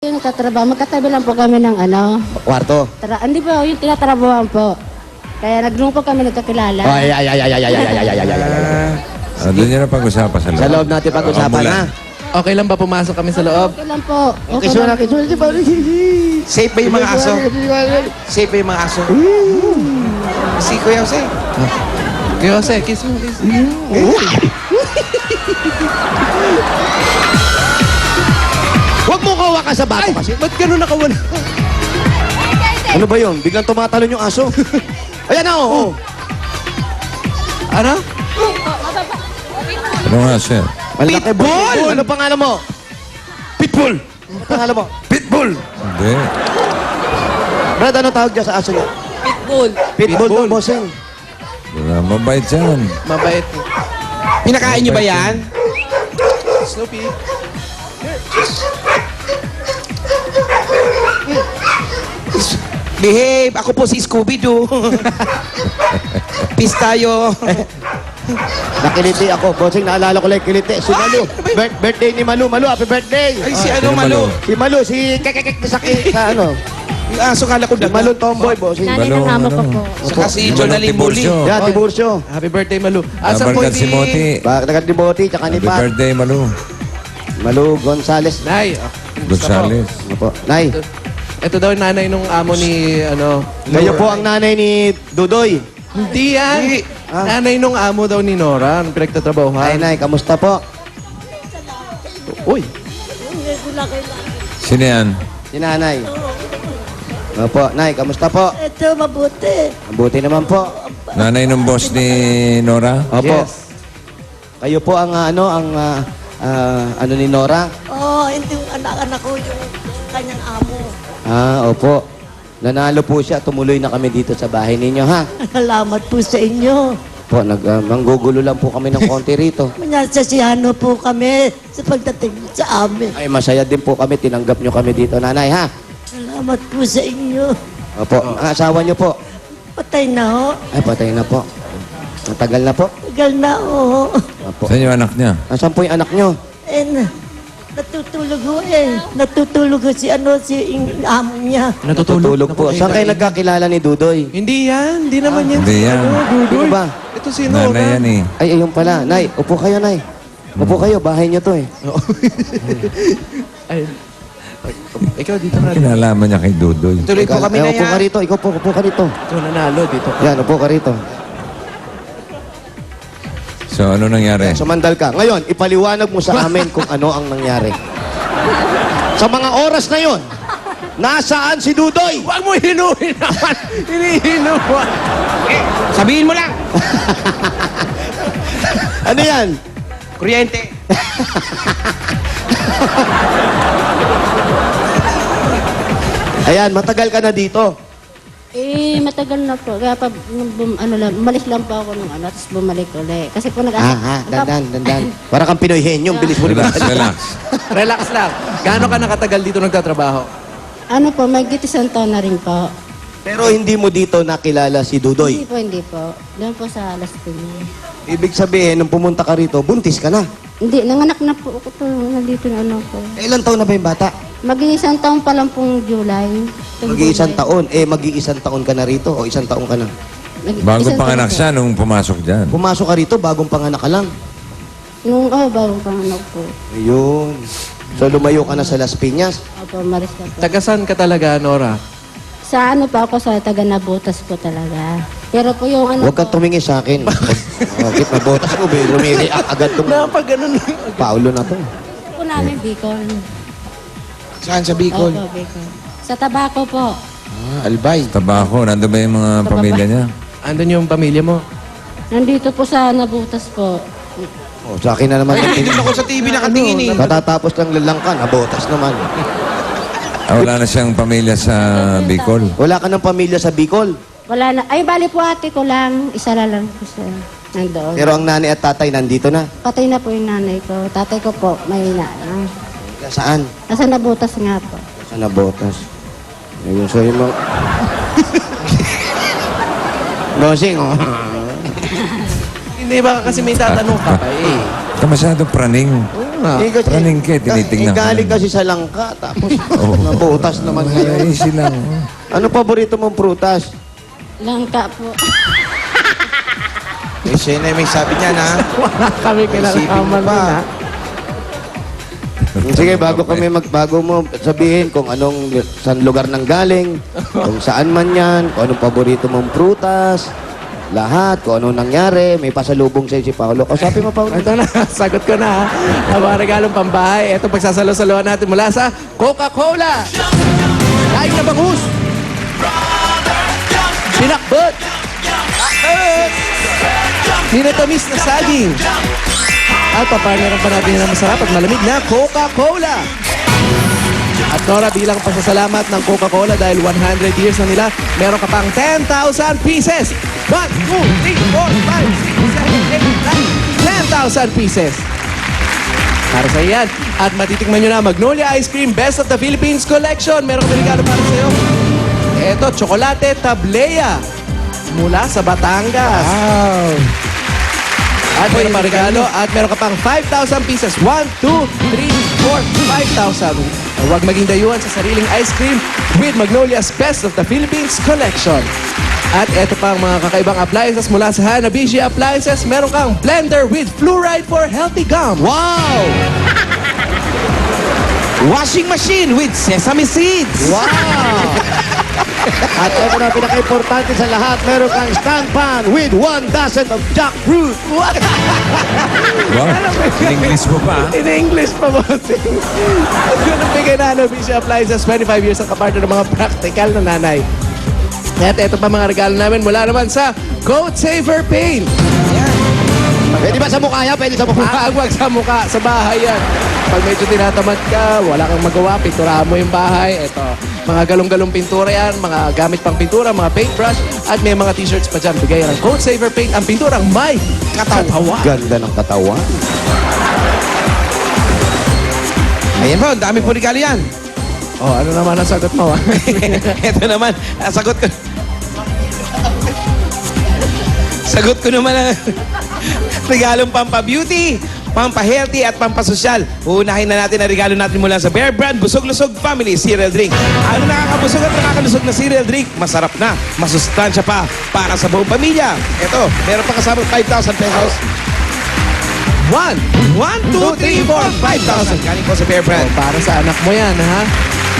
Yung nagtatrabaho, magkatabi lang po kami ng ano. Kwarto. Hindi po, yung tinatrabahoan po. Kaya nag-room po kami nagkakilala. Ay. Doon nyo na pag-usapan sa loob. Sa loob natin pag-usapan, ha? Okay lang ba pumasok kami sa loob? Okay lang po. Okay, so Safe ba yung mga aso? Safe ba yung mga aso? Si Kuya Jose. Kuya Jose, kiss mo, kiss mo. Huwag mo kawakan sa bato kasi. Ba't gano'n nakawala? Ano ba yun? Biglang tumatalon yung aso. Ayan na, oo. Ano? Ano nga, sir? Malaki Pitbull! Ano pangalan mo? Pitbull! Ano pangalan mo? Pitbull! Hindi. Brad, ano tawag dyan sa aso niya? Pitbull. Pitbull to, bossing. Wala, mabait yan. Mabait. Pinakain niyo ba yan? Snoopy. Behave! Ako po si Scooby-Doo. Peace tayo. Nakiliti ako. Bossing, naalala ko lang kiliti. Si Malu. Birthday ni Malu. Malu, happy birthday. Ay, si sino ano, Malo? Si Malu, si Kekekek sa ano. Yung aso kala ko Si Malu tomboy, bossing. Nanay Balong, ng amo ko ano? po. Saka si Jonaline Muli. Yan, Tiburcio. Happy birthday, Malu. Asan po Nabarkat si Moti. Bakit ni Boti, tsaka ni Happy Pat. birthday, Malu. Malu Gonzales. Nay. Gonzales. Ano po? Nay, Ito daw yung nanay nung amo ni, ano... kayo po ang nanay ni Dudoy. Hindi yan. Nanay nung amo daw ni Nora, ang Ay, pinagtatrabahuhan. Nay, kamusta po? Uy, Sino yan? Si nanay. Opo, Nay, kamusta po? Ito, mabuti. Mabuti naman po. Nanay ng boss ni Nora? Opo. yes. Kayo po ang ano ni Nora? Oh, hindi yung anak-anak ko, yung kanyang amo. Opo. Nanalo po siya. Tumuloy na kami dito sa bahay ninyo, ha? Salamat po sa inyo. Po, manggugulo lang po kami ng konti rito. Manyasasiyano po kami sa pagdating sa amin. Ay, masaya din po kami. Tinanggap nyo kami dito, nanay, ha? Salamat po sa inyo. Opo. Ang asawa nyo po? Patay na ho. Ay, patay na po. Matagal na po. Tagal na ho. Opo. Saan yung anak niya? Nasaan po yung anak nyo? Natutulog ho eh. Natutulog ho si amo niya. Natutulog po. Saan kayo nagkakilala ni Dudoy? Hindi yan. Hindi naman yan. Hindi yan. Sino ba? Ito si Nora. Nanay yan eh. Ay, ayun pala. Nay, upo kayo, Nay. Upo kayo. Bahay nyo to, eh. Ay. Ikaw dito na. Kinalaman niya kay Dudoy. Tuloy po kami na Upo ka yan. rito. Ikaw po, upo ka rito. Ito nanalo dito. Yan, upo ka rito. So, ano nangyari? Sumandal ka. Ngayon, ipaliwanag mo sa amin kung ano ang nangyari. Sa mga oras na yon, nasaan si Dudoy? Huwag mo hinuhin naman. Hinihino mo. Sabihin mo lang. Ano yan? Kuryente. Ayan, matagal ka na dito. Matagal na po. Kaya pa, umalis lang po ako nung tapos bumalik ulit. Kasi po Dandan. Para kang Pinoy Henyo, bilis mo Relax, rin. relax. Relax lang. Gaano ka nakatagal dito nagtatrabaho? Ano po, may isang taon na rin po. Pero hindi mo dito nakilala si Dudoy. Hindi po. Doon po sa Las Piñas. Ibig sabihin, nung pumunta ka rito, buntis ka na. Hindi, nanganak na po ako to. Nandito na ano po. Ilang taon na ba yung bata? Mag-iisang taon pa lang pong July. Mag-iisang taon. Mag-iisang taon ka na rito o isang taon ka na? Bago panganak siya nung pumasok dyan. Pumasok ka rito, bagong panganak ka lang. Bagong panganak po. Ayun. So lumayo ka na sa Las Piñas. Opo, Maris na po. Tagasan ka talaga, Nora? Sa ano pa ako, sa taga Nabotas po talaga. Pero po yung ano Huwag kang tumingin sa akin. Bakit nabotas ko, lumiriak agad itong Napag ganun. Paulo na to. Ito po namin Bicol. Saan sa Opo, Bicol. Sa Tabaco po. Albay. Tabako, nandun ba yung mga Tababa. pamilya niya? Andun yung pamilya mo? Nandito po sa Nabotas po. Oh, sa akin na naman. ako sa TV nakatingin eh. Katatapos lang lalangkan, nabotas naman. Wala na siyang pamilya sa Bicol. Wala ka ng pamilya sa Bicol. Wala na. Ay, bali po ate ko lang. Isa na lang po siya. Nandoon. Pero ang nanay at tatay nandito na. Patay na po yung nanay ko. Tatay ko po, may na. Saan? Nasa Nabotas nga po. Sa nabotas. Ayun, so yung mga... Bossing, oh. Hindi ba kasi may tatanong ka pa eh. Ka masyado praning. nga. Praningke, tinitingnan ko galing yan. kasi sa langka, tapos nabutas naman ngayon. Easy lang. Ano paborito mong prutas? Langka po. Eh, siya na may sabi niya na. Wala kami kinalaman pa. nun, ha? Sige, bago mo sabihin kung anong saan lugar nang galing, kung saan man yan, kung anong paborito mong prutas, lahat, kung anong nangyari, may pasalubong sa'yo si Paolo. Kausapin mo, Paolo. Ito na, sagot ko na, ha? Ang mga regalong pambahay. Ito pagsasalo-saluhan natin mula sa Coca-Cola. Laing na bangus. Pinakbot. Minatamis na saging. At papartneran pa natin na masarap at malamig na Coca-Cola. At Nora, bilang pasasalamat ng Coca-Cola dahil 100 years na nila, meron ka pang 10,000 pieces. 1, 2, 3, 4, 5, 6, 7, 8, 9, 10,000 pieces. Para sa iyan. At matitikman nyo na Magnolia Ice Cream Best of the Philippines Collection. Meron kami regalo para sa iyo. Ito, Chocolate Tablea mula sa Batangas. Wow. At meron pa regalo at meron ka pang 5,000 pieces. 1, 2, 3, 4, 5,000. Huwag maging dayuhan sa sariling ice cream with Magnolia's Best of the Philippines Collection. At eto pang mga kakaibang appliances mula sa Hanabishi Appliances. Meron kang blender with fluoride for healthy gum. Wow! Washing machine with sesame seeds. Wow! At ito na pinaka-importante sa lahat, meron kang stand pan with 1 dozen of jackfruit. Wow. In-English mo pa. In English pa, bossing. At ganun bigay na Hanabishi Appliances. 25 years ang kapartner ng mga practical na nanay. At ito pa mga regalo namin mula naman sa Coat Saver Paint. Pwede ba sa mukha yan? Pwede sa mukha? Wag sa mukha, sa bahay yan. Pag medyo tinatamad ka, wala kang magawa, pinturahan mo yung bahay. Ito, mga galong-galong pintura yan, mga gamit pang pintura, mga paintbrush, at may mga t-shirts pa dyan. Bigay ng Coat Saver Paint, ang pinturang may katawan. Ganda ng katawan. Ayan po, dami po regalo yan. Oh, ano naman ang sagot mo? Ito naman, sagot ko. Sagot ko naman ang regalong pampa-beauty, pampa-healthy at pampasosyal. Uunahin na natin ang regalo natin mula sa Bear Brand Busog-Lusog Family Cereal Drink. Ano nakakabusog at nakakalusog na cereal drink? Masarap na, masustansya pa para sa buong pamilya. Ito, meron pa kasama 5,000 pesos. 1, 2, 3, 4, 5,000. Galing po sa Bear Brand. Para sa anak mo yan, ha?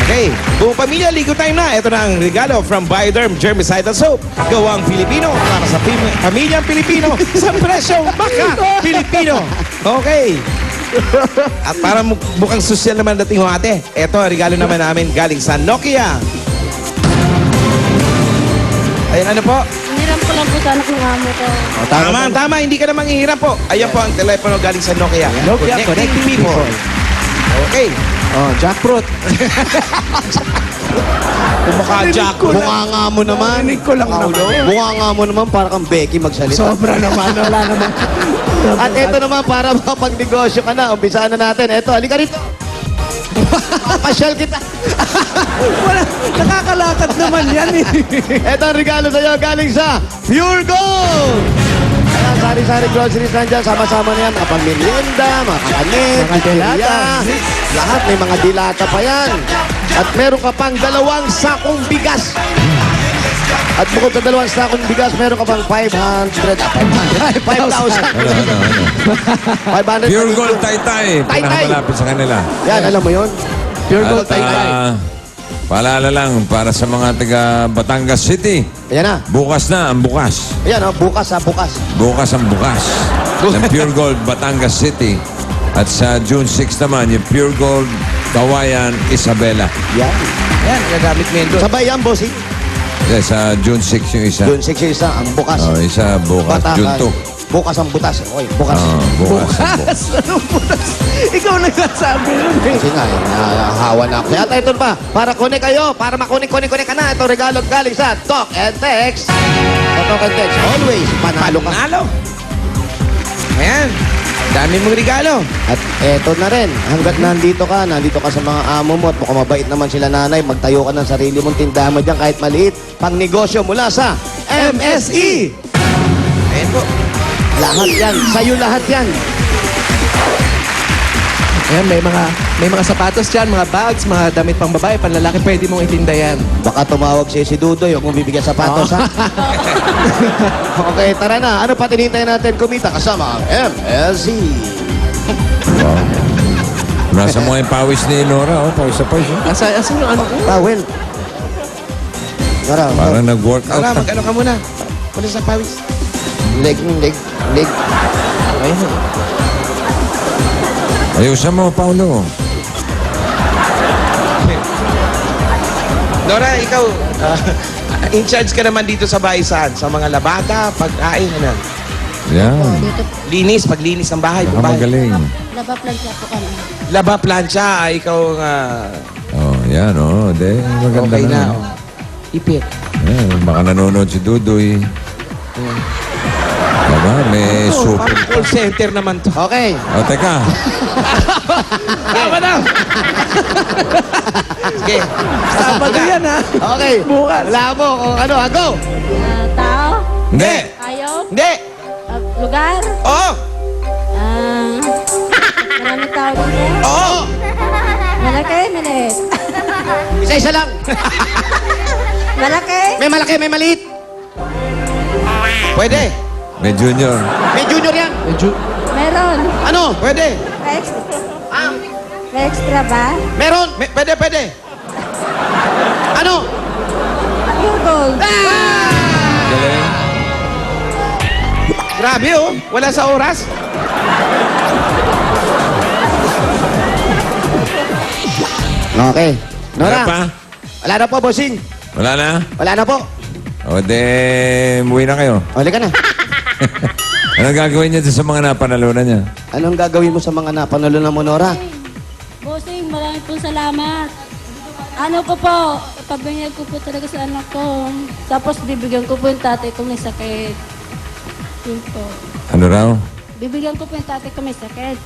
Okay, buong pamilya, ligo time na. Ito na ang regalo from Bioderm Germicidal Soap. Gawang Pilipino para sa pamilyang Pilipino sa presyong baka Pilipino. Okay. At para mukhang sosyal naman dating ho ate, ito ang regalo naman namin galing sa Nokia. Ayun, ano po? Hiram ko lang po sa anak ng amo ko. Tama, hindi ka namang hihiram po. Ayan po ang telepono galing sa Nokia. Nokia Connecting people. Okay. Oh, jackfruit. Kumaka bunga nga mo naman. Narinig ko lang naman. Bunga nga mo naman para kang Becky magsalita. Sobra naman, wala naman. At ito naman para mapag-negosyo ka na. Umpisaan na natin. Ito, halika rito. Pasyal kita. Wala, nakakalakad naman yan eh. Ito ang regalo sa'yo galing sa Pure Gold. Ayan, sari-sari groceries nandyan. Sama-sama na yan. Mga pamilienda, mga kakanit, Mga dilata. Lahat may mga dilata pa yan. At meron ka pang 2 sakong bigas. At bukod sa 2 sakong bigas, meron ka pang 5,000. 500. Pure Gold Taytay. Pinakamalapit sa kanila. Yan, alam mo yun? Pure Gold At Taytay. paalala lang para sa mga taga Batangas City. Ayan na. Bukas na ang bukas. Ayan, bukas ha, bukas. Bukas ang bukas ng Pure Gold Batangas City. At sa June 6 naman, yung Pure Gold Kawayan Isabela. Yan. Ayan, gagamit mo yun doon. Sabay yan, bossing. Yes, sa June 6 yung isa. June 6 yung isa, ang bukas. Oh, isa bukas. June 2. Bukas ang butas. Okay, bukas. Bukas. Bukas, anong butas? Ikaw nagsasabi nun eh. Kasi nga, nahahawa na ako. Kaya ito pa, para connect kayo, para makunik ka na. Ito regalo galing sa Talk and Text. Sa Talk and Text, always, panalo ka. Panalo. Ayan, dami mong regalo. At eto na rin, hanggat nandito ka sa mga amo mo at mukhang mabait naman sila nanay, magtayo ka ng sarili mong tindahan mo dyan kahit maliit, pang negosyo mula sa MSE. Ayan po. Lahat yan, sa'yo lahat yan. Ayan, may mga sapatos dyan, mga bags, mga damit pang babae, panlalaki, pwede mong itinda yan. Baka tumawag si Dudoy, huwag mong bibigyan sapatos, ha? Okay, tara na. Ano pa tinintay natin kumita kasama ang MLC? Wow. Nasa mo yung pawis ni Nora, oh. Pawis na pawis. Oh. Asan yung ano ko? Tawel. Tara, Parang nag-workout Tara, na. mag-ano ka muna. Muna sa pawis. leg. Ayun. Ayusan mo, Paulo. Nora, ikaw, in charge ka naman dito sa bahay saan? Sa mga labata, pagkain, ano? Yan. Dito, Linis, paglinis ng bahay. Baka bahay. magaling. laba plancha po kami. Laba, plancha, ikaw nga. Oh, yan, oh. De, maganda Okay na. na. Oh. Ipit. Yan, baka nanonood si Dudoy. Diba? May Oh, super. parang call center naman to. Okay. Oh, teka. Tama na! Sige. Sabado yan, ha? Okay. Bukas. Wala mo kung ano, go! Tao? Hindi. Ayaw? Hindi! Lugar? Oo! Marami tao dito? Oo! Malaki, maliit. Isa-isa lang. Malaki? May malaki, may maliit. Pwede! May junior. May junior yan. Medyo, Meron. Ano? Pwede! May extra, may extra ba? Meron. Pwede, pwede! Ano? Pure gold. Galing. Grabe oh! Wala sa oras. Okay. Wala Nora. pa? Wala na po, bossing. Wala na? Wala na po. O, de, umuwi na kayo. Uli ka na. Anong gagawin niya sa mga napanalunan niya? Anong gagawin mo sa mga napanalunan mo, Nora? Bossing, maraming po salamat. Ano ko po, pabigyan ko po talaga sa anak ko. Tapos bibigyan ko po yung tatay ko may sakit. Yun po. Ano raw? Bibigyan ko po yung tatay ko may sakit.